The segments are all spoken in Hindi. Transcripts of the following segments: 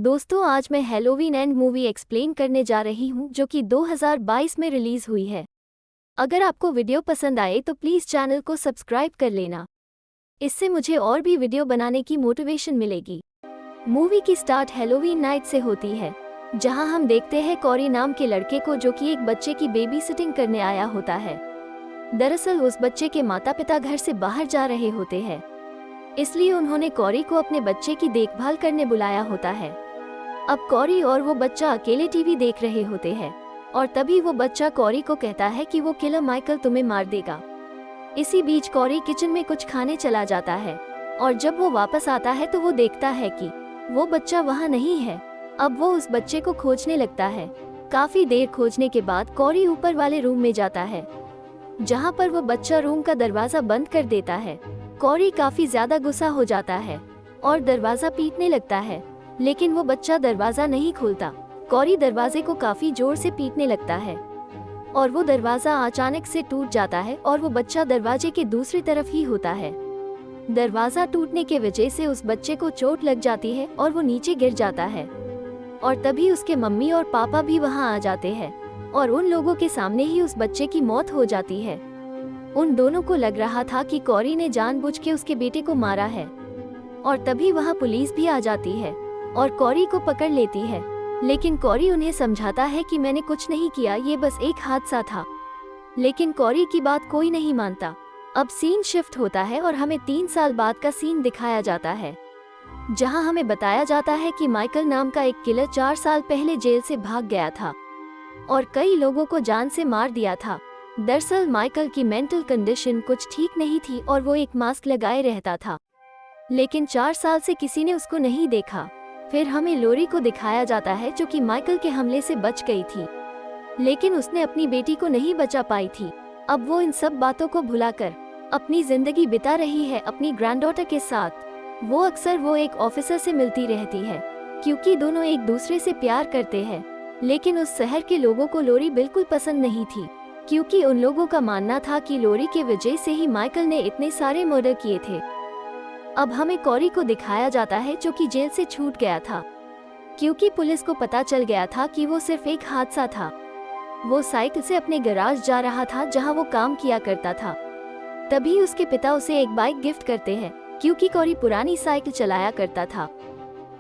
दोस्तों, आज मैं हैलोवीन एंड मूवी एक्सप्लेन करने जा रही हूँ जो कि 2022 में रिलीज हुई है। अगर आपको वीडियो पसंद आए तो प्लीज़ चैनल को सब्सक्राइब कर लेना। इससे मुझे और भी वीडियो बनाने की मोटिवेशन मिलेगी। मूवी की स्टार्ट हैलोवीन नाइट से होती है, जहाँ हम देखते हैं कॉरी नाम के लड़के को जो कि एक बच्चे की बेबी सिटिंग करने आया होता है। दरअसल उस बच्चे के माता पिता घर से बाहर जा रहे होते हैं, इसलिए उन्होंने कॉरी को अपने बच्चे की देखभाल करने बुलाया होता है। अब कॉरी और वो बच्चा अकेले टीवी देख रहे होते हैं और तभी वो बच्चा कॉरी को कहता है कि वो किलर माइकल तुम्हें मार देगा। इसी बीच कॉरी किचन में कुछ खाने चला जाता है और जब वो वापस आता है तो वो देखता है कि वो बच्चा वहाँ नहीं है। अब वो उस बच्चे को खोजने लगता है। काफी देर खोजने के बाद कॉरी ऊपर वाले रूम में जाता है, जहाँ पर वो बच्चा रूम का दरवाजा बंद कर देता है। कॉरी काफी ज्यादा गुस्सा हो जाता है और दरवाजा पीटने लगता है, लेकिन वो बच्चा दरवाजा नहीं खोलता। कॉरी दरवाजे को काफी जोर से पीटने लगता है और वो दरवाजा अचानक से टूट जाता है और वो बच्चा दरवाजे के दूसरी तरफ ही होता है। दरवाजा टूटने के वजह से उस बच्चे को चोट लग जाती है और वो नीचे गिर जाता है और तभी उसके मम्मी और पापा भी वहां आ जाते हैं और उन लोगों के सामने ही उस बच्चे की मौत हो जाती है। उन दोनों को लग रहा था कि कॉरी ने जानबूझ के उसके बेटे को मारा है और तभी वहां पुलिस भी आ जाती है और कॉरी को पकड़ लेती है, लेकिन कॉरी उन्हें समझाता है कि मैंने कुछ नहीं किया, ये बस एक हादसा था। लेकिन कॉरी की बात कोई नहीं मानता। अब सीन शिफ्ट होता है और हमें 3 साल बाद का सीन दिखाया जाता है, जहां हमें बताया जाता है कि माइकल नाम का एक किलर 4 साल पहले जेल से भाग गया था और कई लोगों को जान से मार दिया था। दरअसल माइकल की मेंटल कंडीशन कुछ ठीक नहीं थी और वो एक मास्क लगाए रहता था, लेकिन 4 साल से किसी ने उसको नहीं देखा। फिर हमें लोरी को दिखाया जाता है जो कि माइकल के हमले से बच गई थी, लेकिन उसने अपनी बेटी को नहीं बचा पाई थी। अब वो इन सब बातों को भुलाकर अपनी जिंदगी बिता रही है अपनी ग्रैंडडॉटर के साथ। वो अक्सर एक ऑफिसर से मिलती रहती है क्योंकि दोनों एक दूसरे से प्यार करते हैं, लेकिन उस शहर के लोगों को लोरी बिल्कुल पसंद नहीं थी क्योंकि उन लोगों का मानना था कि लोरी के वजह से ही माइकल ने इतने सारे मर्डर किए थे। अब हमें कॉरी को दिखाया जाता है जो कि जेल से छूट गया था क्योंकि पुलिस को पता चल गया था कि वो सिर्फ एक हादसा था। वो साइकिल से अपने गैराज जा रहा था जहां वो काम किया करता था। तभी उसके पिता उसे एक बाइक गिफ्ट करते हैं क्योंकि कॉरी पुरानी साइकिल चलाया करता था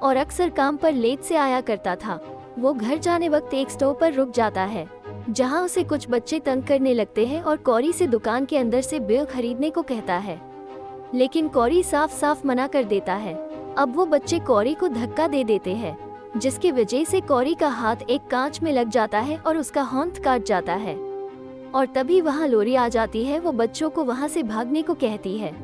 और अक्सर काम पर लेट से आया करता था। वो घर जाने वक्त एक स्टोर पर रुक जाता है जहां उसे कुछ बच्चे तंग करने लगते हैं और कॉरी से दुकान के अंदर से बियर खरीदने को कहता है, लेकिन कॉरी साफ साफ मना कर देता है। अब वो बच्चे कॉरी को धक्का दे देते हैं, जिसकी वजह से कॉरी का हाथ एक कांच में लग जाता है और उसका हाथ काट जाता है और तभी वहां लोरी आ जाती है। वो बच्चों को वहां से भागने को कहती है,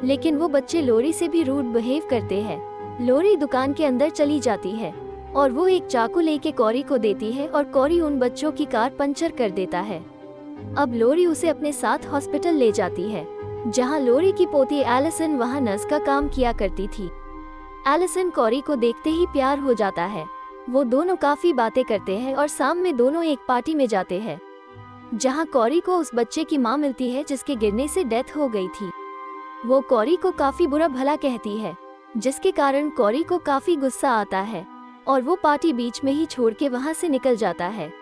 लेकिन वो बच्चे लोरी से भी रूड बिहेव करते हैं। लोरी दुकान के अंदर चली जाती है और वो एक चाकू लेके कॉरी को देती है और कॉरी उन बच्चों की कार पंचर कर देता है। अब लोरी उसे अपने साथ हॉस्पिटल ले जाती है, जहां लोरी की पोती एलिसन वहां नर्स का काम किया करती थी। एलिसन कॉरी को देखते ही प्यार हो जाता है। वो दोनों काफी बातें करते हैं और शाम में दोनों एक पार्टी में जाते हैं, जहां कॉरी को उस बच्चे की मां मिलती है जिसके गिरने से डेथ हो गई थी। वो कॉरी को काफी बुरा भला कहती है, जिसके कारण कॉरी को काफी गुस्सा आता है और वो पार्टी बीच में ही छोड़ के वहां से निकल जाता है।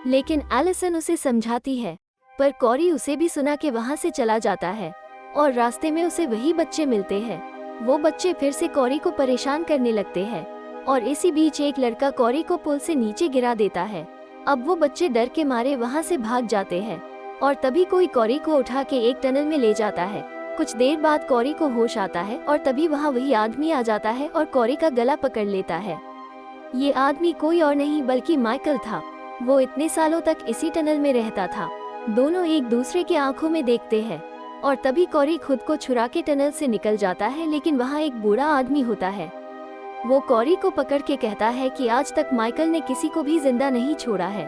लेकिन एलिसन उसे समझाती है, पर कॉरी उसे भी सुना के वहां से चला जाता है और रास्ते में उसे वही बच्चे मिलते हैं। वो बच्चे फिर से कॉरी को परेशान करने लगते हैं और इसी बीच एक लड़का कॉरी को पुल से नीचे गिरा देता है। अब वो बच्चे डर के मारे वहां से भाग जाते हैं और तभी कोई कॉरी को उठा के एक टनल में ले जाता है। कुछ देर बाद कॉरी को होश आता है और तभी वहां वही आदमी आ जाता है और कॉरी का गला पकड़ लेता है। ये आदमी कोई और नहीं बल्कि माइकल था। वो इतने सालों तक इसी टनल में रहता था। दोनों एक दूसरे के आंखों में देखते हैं और तभी कॉरी खुद को छुरा के टनल से निकल जाता है, लेकिन वहाँ एक बूढ़ा आदमी होता है। वो कॉरी को पकड़ के कहता है कि आज तक माइकल ने किसी को भी जिंदा नहीं छोड़ा है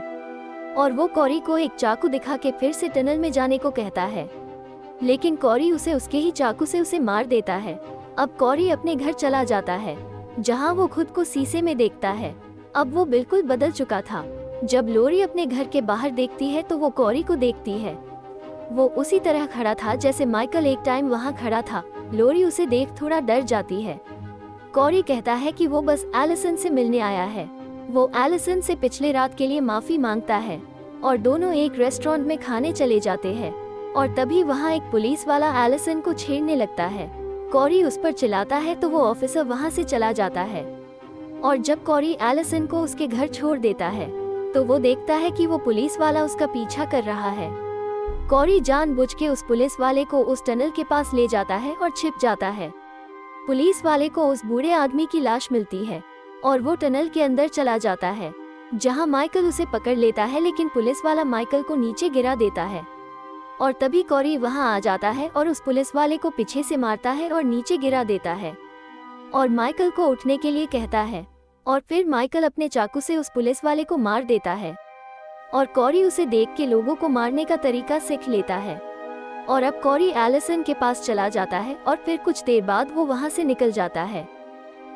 और वो कॉरी को एक चाकू दिखा के फिर से टनल में जाने को कहता है, लेकिन कॉरी उसे उसके ही चाकू से उसे मार देता है। अब कॉरी अपने घर चला जाता है, जहाँ वो खुद को शीशे में देखता है। अब वो बिल्कुल बदल चुका था। जब लोरी अपने घर के बाहर देखती है तो वो कॉरी को देखती है। वो उसी तरह खड़ा था जैसे माइकल एक टाइम वहाँ खड़ा था। लोरी उसे देख थोड़ा डर जाती है। कॉरी कहता है कि वो बस एलिसन से मिलने आया है। वो एलिसन से पिछले रात के लिए माफी मांगता है और दोनों एक रेस्टोरेंट में खाने चले जाते हैं। और तभी वहाँ एक पुलिस वाला एलिसन को छेड़ने लगता है। कॉरी उस पर चिल्लाता है तो वो ऑफिसर वहाँ से चला जाता है। और जब कॉरी एलिसन को उसके घर छोड़ देता है तो वो देखता है कि वो पुलिस वाला उसका पीछा कर रहा है। कॉरी जानबूझ के उस पुलिस वाले को उस टनल के पास ले जाता है और छिप जाता है। पुलिस वाले को उस बूढ़े आदमी की लाश मिलती है और वो टनल के अंदर चला जाता है, जहां माइकल उसे पकड़ लेता है, लेकिन पुलिस वाला माइकल को नीचे गिरा देता है। और तभी कॉरी वहां आ जाता है और उस पुलिस वाले को पीछे से मारता है और नीचे गिरा देता है और माइकल को उठने के लिए कहता है। और फिर माइकल अपने चाकू से उस पुलिस वाले को मार देता है और कॉरी उसे देख के लोगों को मारने का तरीका सीख लेता है। और अब कॉरी एलिसन के पास चला जाता है और फिर कुछ देर बाद वो वहां से निकल जाता है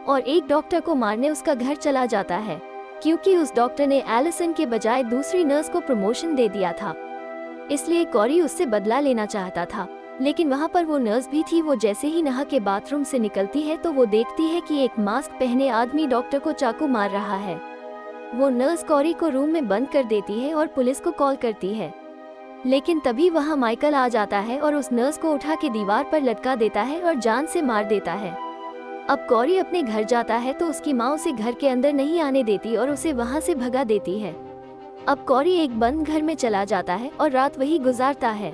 और एक डॉक्टर को मारने उसका घर चला जाता है, क्योंकि उस डॉक्टर ने एलिसन के बजाय दूसरी नर्स को प्रमोशन दे दिया था। इसलिए कॉरी उससे बदला लेना चाहता था, लेकिन वहां पर वो नर्स भी थी। वो जैसे ही नहा के बाथरूम से निकलती है तो वो देखती है कि एक मास्क पहने आदमी डॉक्टर को चाकू मार रहा है। वो नर्स कॉरी को रूम में बंद कर देती है और पुलिस को कॉल करती है, लेकिन तभी वहां माइकल आ जाता है और उस नर्स को उठा के दीवार पर लटका देता है और जान से मार देता है। अब कॉरी अपने घर जाता है तो उसकी माँ उसे घर के अंदर नहीं आने देती और उसे वहां से भगा देती है। अब कॉरी एक बंद घर में चला जाता है और रात वही गुजारता है।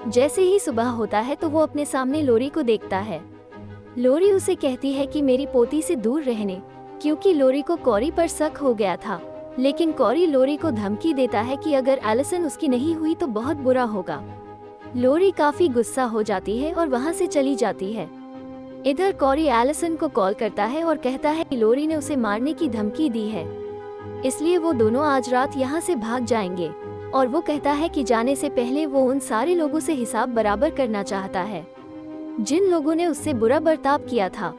जैसे ही सुबह होता है तो वो अपने सामने लोरी को देखता है। लोरी उसे कहती है कि मेरी पोती से दूर रहने, क्योंकि लोरी को कॉरी पर शक हो गया था। लेकिन कॉरी लोरी को धमकी देता है कि अगर एलिसन उसकी नहीं हुई तो बहुत बुरा होगा। लोरी काफी गुस्सा हो जाती है और वहां से चली जाती है। इधर कॉरी एलिसन को कॉल करता है और कहता है कि लोरी ने उसे मारने की धमकी दी है, इसलिए वो दोनों आज रात यहाँ से भाग जाएंगे। और वो कहता है कि जाने से पहले वो उन सारे लोगों से हिसाब बराबर करना चाहता है जिन लोगों ने उससे बुरा बर्ताव किया था।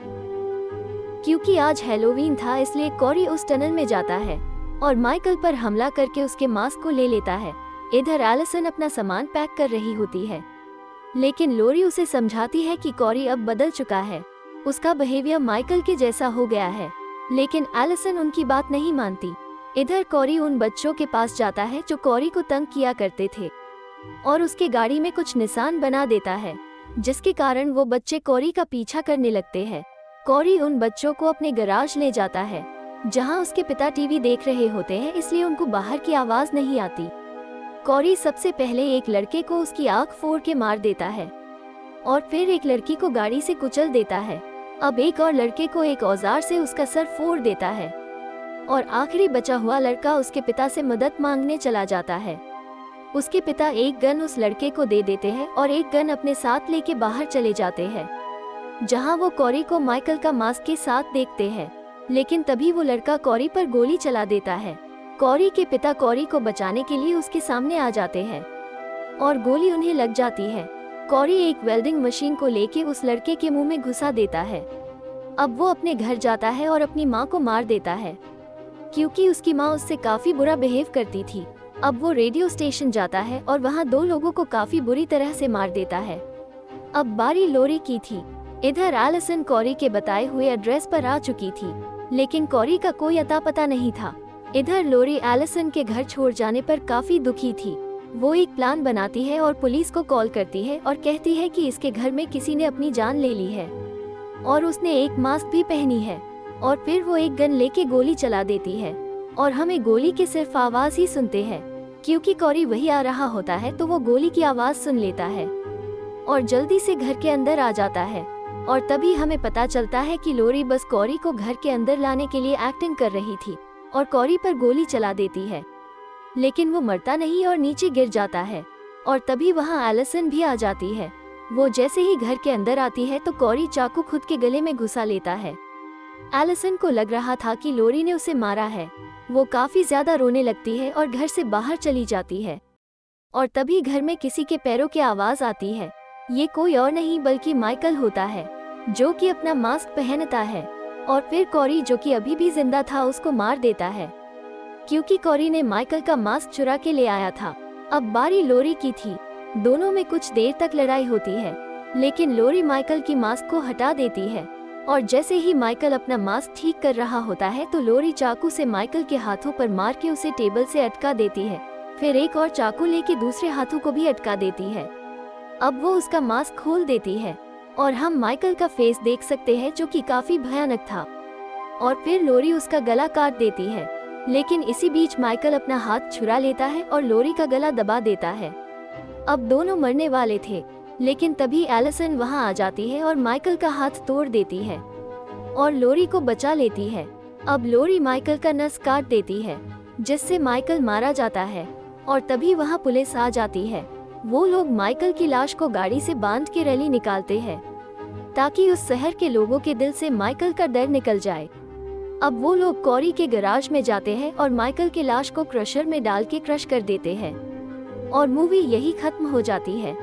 क्योंकि आज हैलोवीन था, इसलिए कॉरी उस टनल में जाता है और माइकल पर हमला करके उसके मास्क को ले लेता है। इधर एलिसन अपना सामान पैक कर रही होती है, लेकिन लोरी उसे समझाती है कि कॉरी अब बदल चुका है, उसका बिहेवियर माइकल के जैसा हो गया है। लेकिन एलिसन उनकी बात नहीं मानती। इधर कॉरी उन बच्चों के पास जाता है जो कॉरी को तंग किया करते थे और उसके गाड़ी में कुछ निशान बना देता है, जिसके कारण वो बच्चे कॉरी का पीछा करने लगते हैं। कॉरी उन बच्चों को अपने गैराज ले जाता है, जहां उसके पिता टीवी देख रहे होते हैं, इसलिए उनको बाहर की आवाज नहीं आती। कॉरी सबसे पहले एक लड़के को उसकी आंख फोड़ के मार देता है और फिर एक लड़की को गाड़ी से कुचल देता है। अब एक और लड़के को एक औजार से उसका सर फोड़ देता है और आखिरी बचा हुआ लड़का उसके पिता से मदद मांगने चला जाता है। उसके पिता एक गन उस लड़के को दे देते हैं और एक गन अपने साथ लेके बाहर चले जाते हैं, जहां वो कॉरी को माइकल का मास्क के साथ देखते हैं। लेकिन तभी वो लड़का कॉरी पर गोली चला देता है। कॉरी के पिता कॉरी को बचाने के लिए उसके सामने आ जाते हैं और गोली उन्हें लग जाती है। कॉरी एक वेल्डिंग मशीन को लेके उस लड़के के मुंह में घुसा देता है। अब वो अपने घर जाता है और अपनी माँ को मार देता है, क्योंकि उसकी माँ उससे काफी बुरा बिहेव करती थी। अब वो रेडियो स्टेशन जाता है और वहाँ 2 लोगों को काफी बुरी तरह से मार देता है। अब बारी लोरी की थी। इधर एलिसन कॉरी के बताए हुए एड्रेस पर आ चुकी थी, लेकिन कॉरी का कोई अता पता नहीं था। इधर लोरी एलिसन के घर छोड़ जाने पर काफी दुखी थी। वो एक प्लान बनाती है और पुलिस को कॉल करती है और कहती है कि इसके घर में किसी ने अपनी जान ले ली है और उसने एक मास्क भी पहनी है। और फिर वो एक गन लेके गोली चला देती है और हमें गोली की सिर्फ आवाज ही सुनते हैं, क्योंकि कॉरी वही आ रहा होता है तो वो गोली की आवाज सुन लेता है और जल्दी से घर के अंदर आ जाता है। और तभी हमें पता चलता है कि लोरी बस कॉरी को घर के अंदर लाने के लिए एक्टिंग कर रही थी और कॉरी पर गोली चला देती है, लेकिन वो मरता नहीं और नीचे गिर जाता है। और तभी वहाँ एलिसन भी आ जाती है। वो जैसे ही घर के अंदर आती है तो कॉरी चाकू खुद के गले में घुसा लेता है। एलिसन को लग रहा था कि लोरी ने उसे मारा है। वो काफी ज्यादा रोने लगती है और घर से बाहर चली जाती है। और तभी घर में किसी के पैरों की आवाज आती है। ये कोई और नहीं बल्कि माइकल होता है, जो कि अपना मास्क पहनता है। और फिर कॉरी, जो कि अभी भी जिंदा था, उसको मार देता है, क्योंकि कॉरी ने माइकल का मास्क चुरा के ले आया था। अब बारी लोरी की थी। दोनों में कुछ देर तक लड़ाई होती है, लेकिन लोरी माइकल की मास्क को हटा देती है और जैसे ही माइकल अपना मास्क ठीक कर रहा होता है तो लोरी चाकू से माइकल के हाथों पर मार के उसे टेबल से अटका देती है। फिर एक और चाकू लेके दूसरे हाथों को भी अटका देती है। अब वो उसका मास्क खोल देती है और हम माइकल का फेस देख सकते हैं जो कि काफी भयानक था। और फिर लोरी उसका गला काट देती है, लेकिन इसी बीच माइकल अपना हाथ छुरा लेता है और लोरी का गला दबा देता है। अब दोनों मरने वाले थे, लेकिन तभी एलिसन वहां आ जाती है और माइकल का हाथ तोड़ देती है और लोरी को बचा लेती है। अब लोरी माइकल का नस काट देती है, जिससे माइकल मारा जाता है और तभी वहां पुलिस आ जाती है। वो लोग माइकल की लाश को गाड़ी से बांध के रैली निकालते हैं ताकि उस शहर के लोगों के दिल से माइकल का डर निकल जाए। अब वो लोग कॉरी के गैराज में जाते हैं और माइकल की लाश को क्रशर में डाल के क्रश कर देते हैं और मूवी यही खत्म हो जाती है।